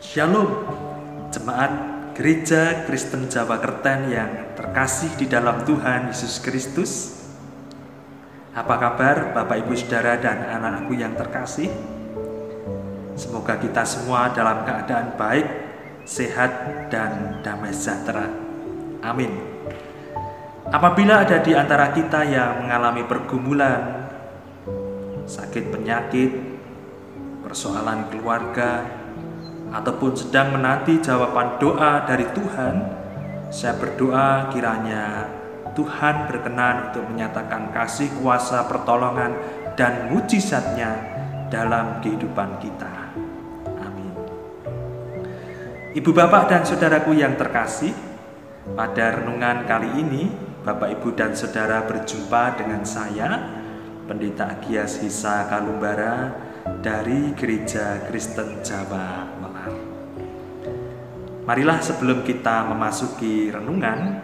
Shalom, jemaat Gereja Kristen Jawa Kerten yang terkasih di dalam Tuhan Yesus Kristus. Apa kabar Bapak Ibu Saudara dan anak-anakku yang terkasih? Semoga kita semua dalam keadaan baik, sehat, dan damai sejahtera. Amin. Apabila ada di antara kita yang mengalami pergumulan, sakit penyakit, persoalan keluarga, ataupun sedang menanti jawaban doa dari Tuhan, saya berdoa kiranya Tuhan berkenan untuk menyatakan kasih kuasa pertolongan dan mujizat-Nya dalam kehidupan kita. Amin. Ibu bapak dan saudaraku yang terkasih, pada renungan kali ini Bapak Ibu dan saudara berjumpa dengan saya, Pendeta Agias Hisa Kalumbara dari Gereja Kristen Jawa Melar. Marilah sebelum kita memasuki renungan,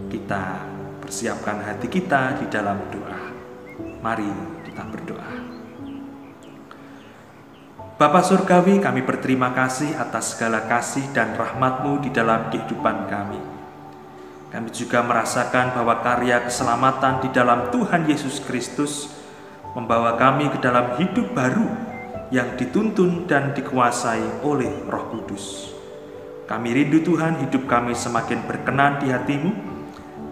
kita persiapkan hati kita di dalam doa. Mari kita berdoa. Bapa Surgawi, kami berterima kasih atas segala kasih dan rahmat-Mu di dalam kehidupan kami. Kami juga merasakan bahwa karya keselamatan di dalam Tuhan Yesus Kristus membawa kami ke dalam hidup baru yang dituntun dan dikuasai oleh Roh Kudus. Kami rindu Tuhan, hidup kami semakin berkenan di hati-Mu,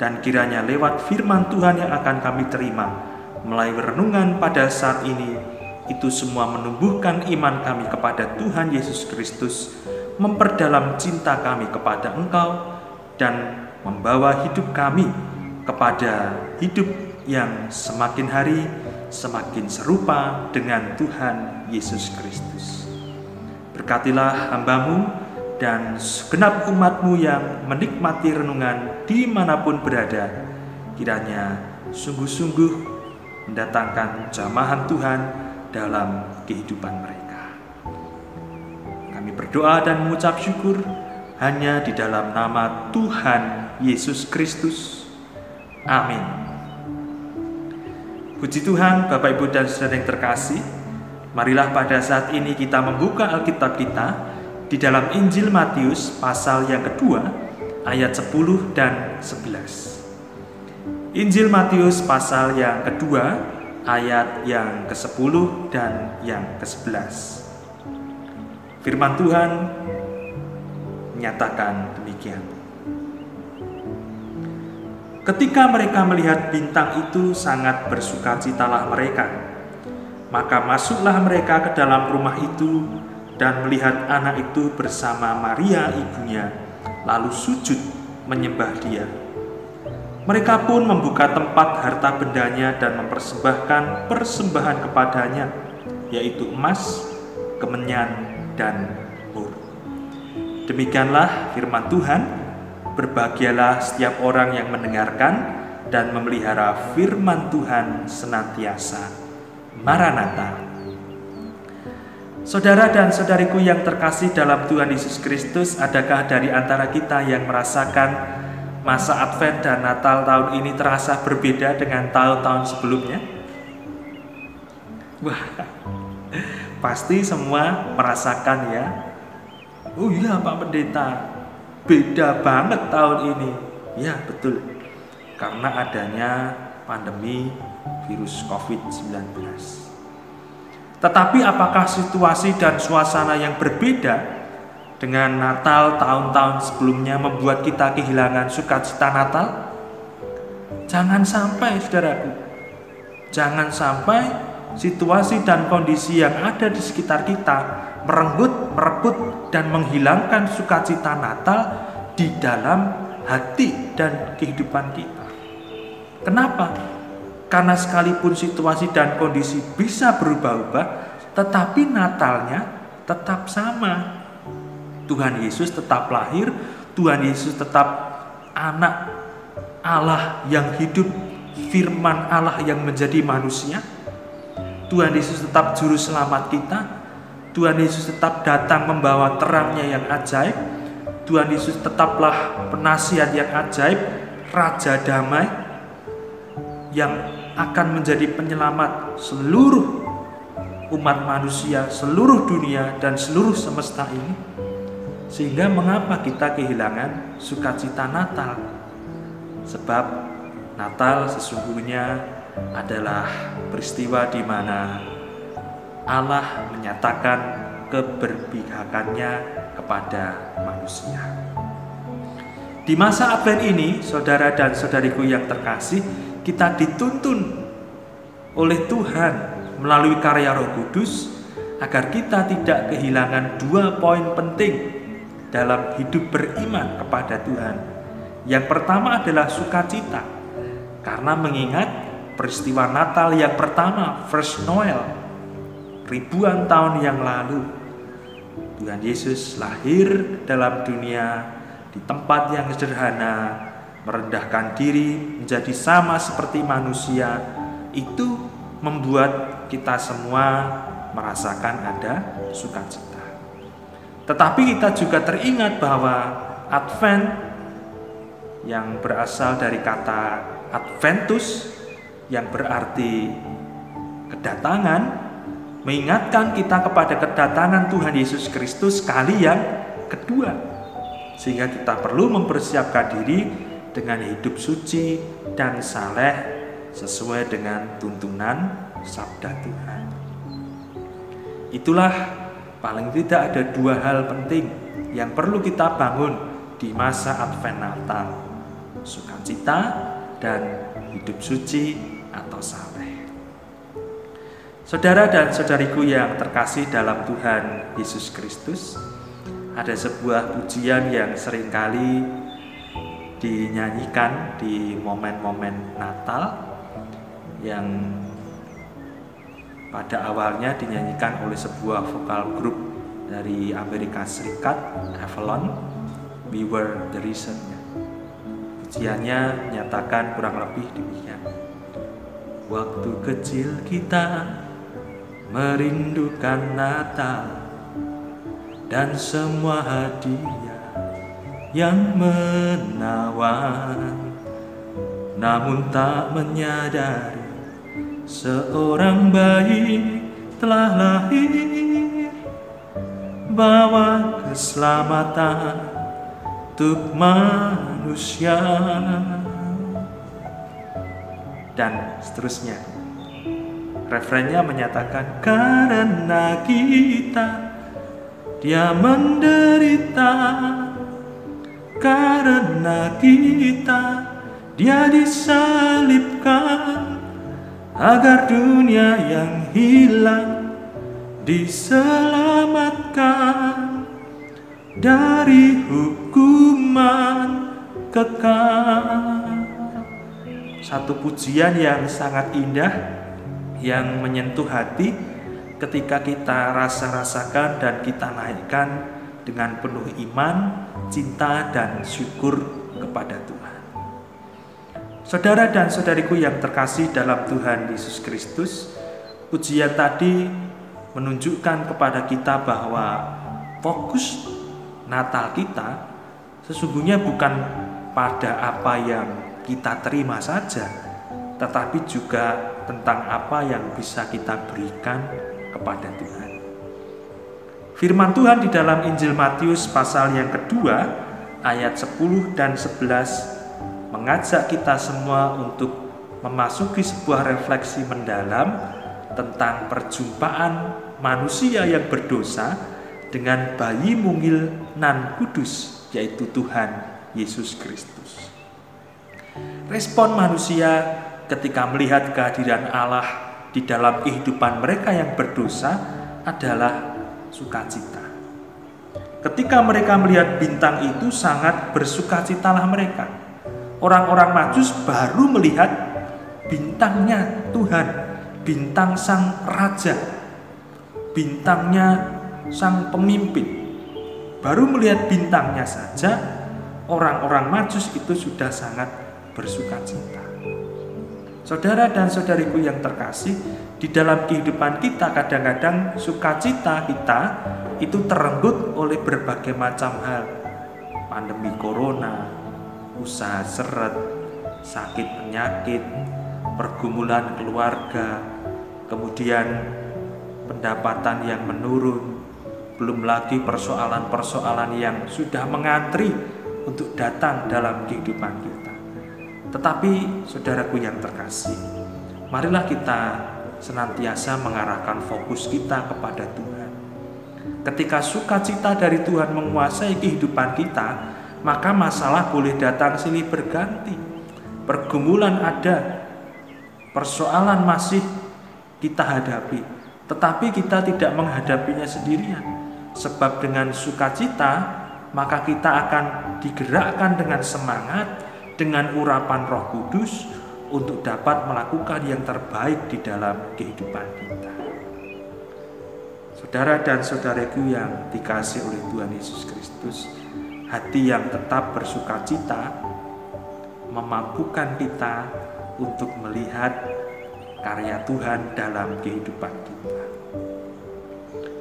dan kiranya lewat firman Tuhan yang akan kami terima melalui renungan pada saat ini, itu semua menumbuhkan iman kami kepada Tuhan Yesus Kristus, memperdalam cinta kami kepada Engkau, dan membawa hidup kami kepada hidup yang semakin hari semakin serupa dengan Tuhan Yesus Kristus. Berkatilah hamba-Mu dan segenap umat-Mu yang menikmati renungan dimanapun berada, kiranya sungguh-sungguh mendatangkan jamahan Tuhan dalam kehidupan mereka. Kami berdoa dan mengucap syukur hanya di dalam nama Tuhan Yesus Kristus. Amin. Puji Tuhan, Bapak Ibu dan Saudara yang terkasih, marilah pada saat ini kita membuka Alkitab kita di dalam Injil Matius pasal yang kedua, ayat 10 dan 11. Injil Matius pasal yang kedua, ayat yang ke-10 dan yang ke-11. Firman Tuhan menyatakan demikian. Ketika mereka melihat bintang itu, sangat bersukacitalah mereka. Maka masuklah mereka ke dalam rumah itu dan melihat anak itu bersama Maria ibunya, lalu sujud menyembah dia. Mereka pun membuka tempat harta bendanya dan mempersembahkan persembahan kepadanya, yaitu emas, kemenyan, dan mur. Demikianlah firman Tuhan. Berbahagialah setiap orang yang mendengarkan dan memelihara firman Tuhan senantiasa. Maranatha. Saudara dan saudariku yang terkasih dalam Tuhan Yesus Kristus, adakah dari antara kita yang merasakan masa Advent dan Natal tahun ini terasa berbeda dengan tahun-tahun sebelumnya? Wah, pasti semua merasakan ya. Oh iya Pak Pendeta, beda banget tahun ini. Ya betul, karena adanya pandemi virus COVID-19. Tetapi apakah situasi dan suasana yang berbeda dengan Natal tahun-tahun sebelumnya membuat kita kehilangan sukacita Natal? Jangan sampai, saudaraku. Jangan sampai situasi dan kondisi yang ada di sekitar kita merenggut, merebut, dan menghilangkan sukacita Natal di dalam hati dan kehidupan kita. Kenapa? Karena sekalipun situasi dan kondisi bisa berubah-ubah, tetapi Natalnya tetap sama. Tuhan Yesus tetap lahir, Tuhan Yesus tetap anak Allah yang hidup, firman Allah yang menjadi manusia. Tuhan Yesus tetap juru selamat kita. Tuhan Yesus tetap datang membawa terangnya yang ajaib. Tuhan Yesus tetaplah penasihat yang ajaib, Raja Damai yang akan menjadi penyelamat seluruh umat manusia, seluruh dunia, dan seluruh semesta ini. Sehingga mengapa kita kehilangan sukacita Natal? Sebab Natal sesungguhnya adalah peristiwa di mana Allah menyatakan keberpihakannya kepada manusia. Di masa Advent ini, saudara dan saudariku yang terkasih, kita dituntun oleh Tuhan melalui karya Roh Kudus agar kita tidak kehilangan 2 poin penting dalam hidup beriman kepada Tuhan. Yang pertama adalah sukacita, karena mengingat peristiwa Natal yang pertama, First Noel, ribuan tahun yang lalu. Tuhan Yesus lahir dalam dunia di tempat yang sederhana, merendahkan diri menjadi sama seperti manusia. Itu membuat kita semua merasakan ada sukacita. Tetapi kita juga teringat bahwa Advent yang berasal dari kata Adventus yang berarti kedatangan, mengingatkan kita kepada kedatangan Tuhan Yesus Kristus kali yang kedua. Sehingga kita perlu mempersiapkan diri dengan hidup suci dan saleh sesuai dengan tuntunan sabda Tuhan. Itulah paling tidak ada 2 hal penting yang perlu kita bangun di masa Advent Natal: sukacita dan hidup suci atau saleh. Saudara dan saudariku yang terkasih dalam Tuhan Yesus Kristus, ada sebuah pujian yang seringkali dinyanyikan di momen-momen Natal, yang pada awalnya dinyanyikan oleh sebuah vokal grup dari Amerika Serikat, Avalon, We Were the Reason. Pujiannya menyatakan kurang lebih demikian: waktu kecil kita merindukan Natal dan semua hadiah yang menawan, namun tak menyadari seorang bayi telah lahir, bawa keselamatan untuk manusia. Dan seterusnya. Refrennya menyatakan, karena kita Dia menderita, karena kita Dia disalibkan, agar dunia yang hilang diselamatkan dari hukuman kekal. Satu pujian yang sangat indah, yang menyentuh hati ketika kita rasakan dan kita naikkan dengan penuh iman, cinta, dan syukur kepada Tuhan. Saudara dan saudariku yang terkasih dalam Tuhan Yesus Kristus, pujian tadi menunjukkan kepada kita bahwa fokus Natal kita sesungguhnya bukan pada apa yang kita terima saja, tetapi juga tentang apa yang bisa kita berikan kepada Tuhan. Firman Tuhan di dalam Injil Matius pasal yang kedua ayat 10 dan 11 mengajak kita semua untuk memasuki sebuah refleksi mendalam tentang perjumpaan manusia yang berdosa dengan bayi mungil nan kudus, yaitu Tuhan Yesus Kristus. Respon manusia ketika melihat kehadiran Allah di dalam kehidupan mereka yang berdosa adalah sukacita. Ketika mereka melihat bintang itu, sangat bersukacitalah mereka. Orang-orang Majus baru melihat bintangnya Tuhan, bintang Sang Raja, bintangnya Sang Pemimpin. Baru melihat bintangnya saja, orang-orang Majus itu sudah sangat bersukacita. Saudara dan saudariku yang terkasih, di dalam kehidupan kita kadang-kadang sukacita kita itu terenggut oleh berbagai macam hal. Pandemi corona, usaha seret, sakit penyakit, pergumulan keluarga, kemudian pendapatan yang menurun, belum lagi persoalan-persoalan yang sudah mengantri untuk datang dalam kehidupan kita. Tetapi saudaraku yang terkasih, marilah kita senantiasa mengarahkan fokus kita kepada Tuhan. Ketika sukacita dari Tuhan menguasai kehidupan kita, maka masalah boleh datang silih berganti. Pergumulan ada, persoalan masih kita hadapi, tetapi kita tidak menghadapinya sendirian. Sebab dengan sukacita, maka kita akan digerakkan dengan semangat, dengan urapan Roh Kudus untuk dapat melakukan yang terbaik di dalam kehidupan kita. Saudara dan saudaraku yang dikasihi oleh Tuhan Yesus Kristus, hati yang tetap bersukacita memampukan kita untuk melihat karya Tuhan dalam kehidupan kita.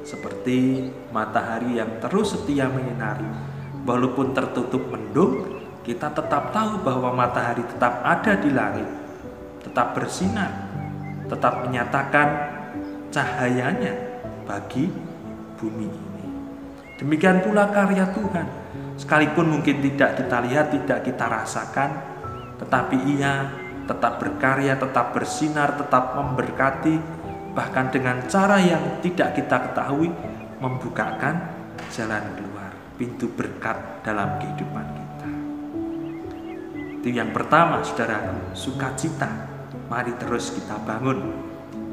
Seperti matahari yang terus setia menyinari, walaupun tertutup mendung, kita tetap tahu bahwa matahari tetap ada di langit, tetap bersinar, tetap menyatakan cahayanya bagi bumi ini. Demikian pula karya Tuhan, sekalipun mungkin tidak kita lihat, tidak kita rasakan, tetapi Ia tetap berkarya, tetap bersinar, tetap memberkati, bahkan dengan cara yang tidak kita ketahui, membukakan jalan keluar, pintu berkat dalam kehidupan kita. Itu yang pertama, saudara, sukacita. Mari terus kita bangun.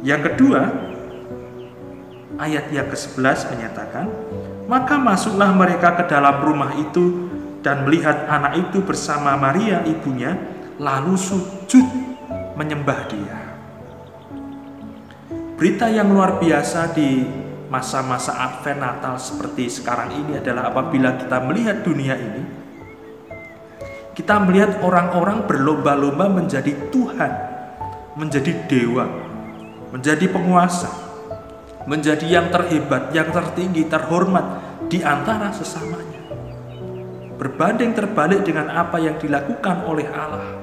Yang kedua, ayat yang ke-11 menyatakan, maka masuklah mereka ke dalam rumah itu dan melihat anak itu bersama Maria ibunya, lalu sujud menyembah Dia. Berita yang luar biasa di masa-masa Advent Natal seperti sekarang ini adalah apabila kita melihat dunia ini, kita melihat orang-orang berlomba-lomba menjadi Tuhan, menjadi dewa, menjadi penguasa, menjadi yang terhebat, yang tertinggi, terhormat di antara sesamanya. Berbanding terbalik dengan apa yang dilakukan oleh Allah.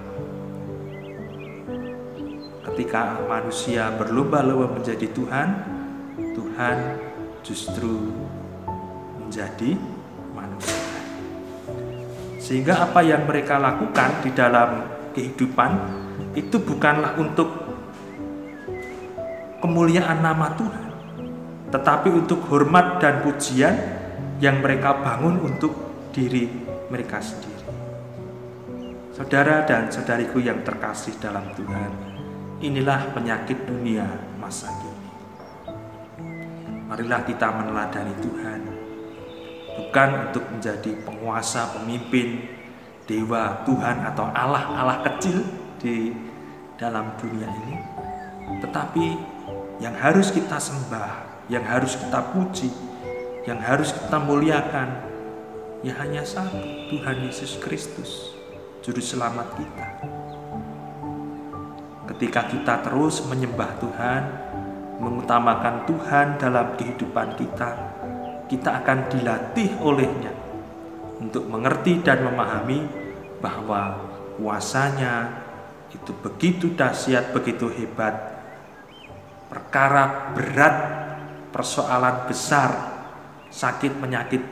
Ketika manusia berlomba-lomba menjadi Tuhan, Tuhan justru menjadi manusia. Sehingga apa yang mereka lakukan di dalam kehidupan itu bukanlah untuk kemuliaan nama Tuhan, tetapi untuk hormat dan pujian yang mereka bangun untuk diri mereka sendiri. Saudara dan saudariku yang terkasih dalam Tuhan, inilah penyakit dunia masa kini. Marilah kita meneladani Tuhan, bukan untuk menjadi penguasa, pemimpin, dewa, Tuhan atau Allah kecil di dalam dunia ini, tetapi yang harus kita sembah, yang harus kita puji, yang harus kita muliakan, ya hanya satu, Tuhan Yesus Kristus, Juru Selamat kita. Ketika kita terus menyembah Tuhan, mengutamakan Tuhan dalam kehidupan kita, kita akan dilatih olehnya untuk mengerti dan memahami bahwa kuasanya itu begitu dahsyat, begitu hebat. Perkara berat, persoalan besar, sakit penyakit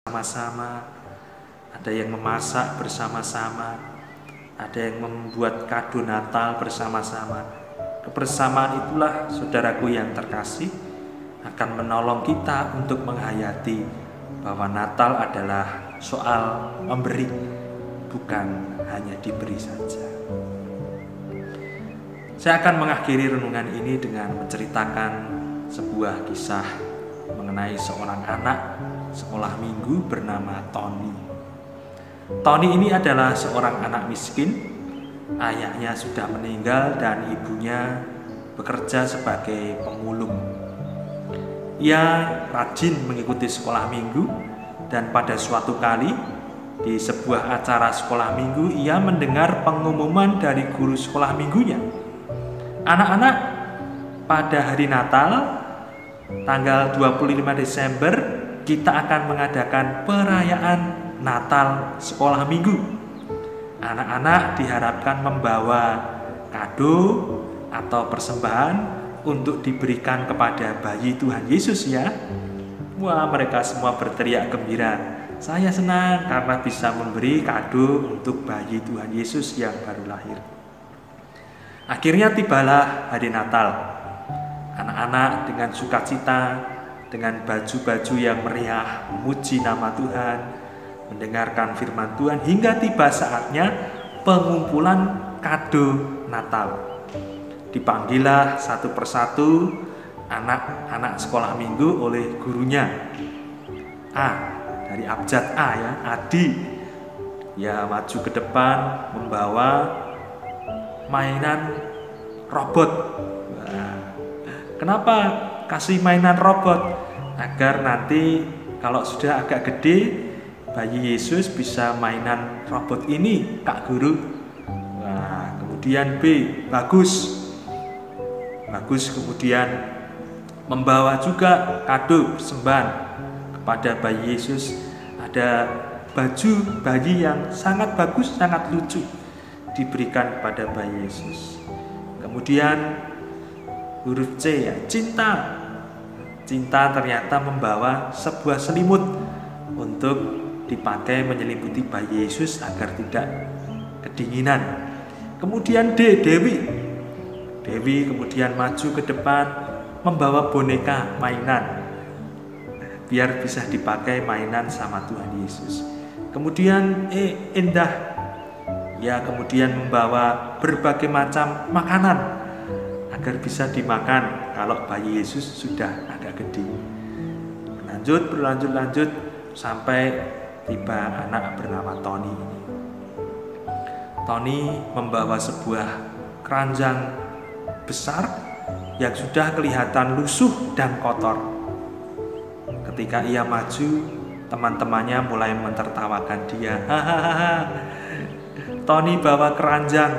bersama-sama, ada yang memasak bersama-sama, ada yang membuat kado Natal bersama-sama. Kebersamaan itulah, saudaraku yang terkasih, akan menolong kita untuk menghayati bahwa Natal adalah soal memberi, bukan hanya diberi saja. Saya akan mengakhiri renungan ini dengan menceritakan sebuah kisah mengenai seorang anak sekolah minggu bernama Tony. Tony ini adalah seorang anak miskin. Ayahnya sudah meninggal dan ibunya bekerja sebagai pemulung. Ia rajin mengikuti sekolah minggu, dan pada suatu kali di sebuah acara sekolah minggu ia mendengar pengumuman dari guru sekolah minggunya. Anak-anak, pada hari Natal tanggal 25 Desember kita akan mengadakan perayaan Natal sekolah minggu. Anak-anak diharapkan membawa kado atau persembahan untuk diberikan kepada bayi Tuhan Yesus ya. Wah, mereka semua berteriak gembira. Saya senang karena bisa memberi kado untuk bayi Tuhan Yesus yang baru lahir. Akhirnya tibalah hari Natal. Anak-anak dengan sukacita, dengan baju-baju yang meriah, memuji nama Tuhan, mendengarkan firman Tuhan, hingga tiba saatnya pengumpulan kado Natal. Dipanggillah satu persatu anak-anak sekolah minggu oleh gurunya. Dari abjad A ya, Adi. Ya maju ke depan membawa mainan robot. Kenapa kasih mainan robot? Agar nanti kalau sudah agak gede, bayi Yesus bisa mainan robot ini, Kak Guru. Kemudian B, bagus kemudian membawa juga kado persembahan kepada bayi Yesus. Ada baju bayi yang sangat bagus, sangat lucu, diberikan kepada bayi Yesus. Kemudian huruf C ya, cinta ternyata membawa sebuah selimut untuk dipakai menyelimuti bayi Yesus agar tidak kedinginan. Kemudian D, Dewi kemudian maju ke depan membawa boneka mainan biar bisa dipakai mainan sama Tuhan Yesus. Kemudian Indah ya, kemudian membawa berbagai macam makanan agar bisa dimakan kalau bayi Yesus sudah agak gede. Berlanjut sampai tiba anak bernama Tony ini. Tony membawa sebuah keranjang besar yang sudah kelihatan lusuh dan kotor. Ketika ia maju, teman-temannya mulai mentertawakan dia. Tony bawa keranjang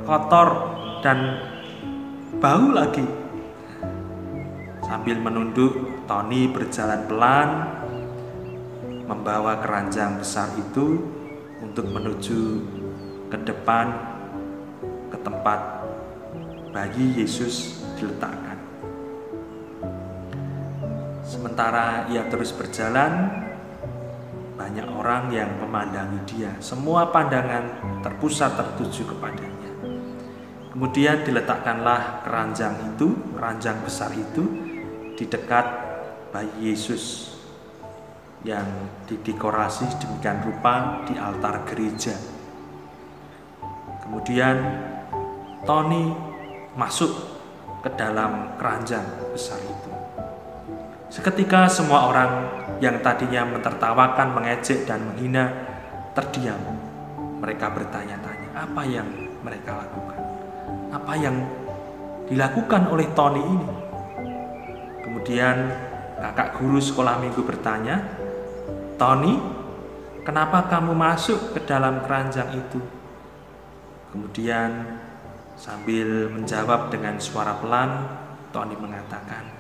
kotor dan bau lagi. Sambil menunduk, Tony berjalan pelan membawa keranjang besar itu untuk menuju ke depan ke tempat bayi Yesus diletakkan. Sementara ia terus berjalan, banyak orang yang memandangi dia. Semua pandangan terpusat tertuju kepadanya. Kemudian diletakkanlah keranjang besar itu di dekat bayi Yesus yang didekorasi demikian rupa di altar gereja. Kemudian Tony masuk ke dalam keranjang besar itu. Seketika semua orang yang tadinya mentertawakan, mengejek dan menghina terdiam. Mereka bertanya-tanya apa yang mereka lakukan, apa yang dilakukan oleh Tony ini. Kemudian kakak guru sekolah minggu bertanya, Tony, kenapa kamu masuk ke dalam keranjang itu? Kemudian sambil menjawab dengan suara pelan, Tony mengatakan,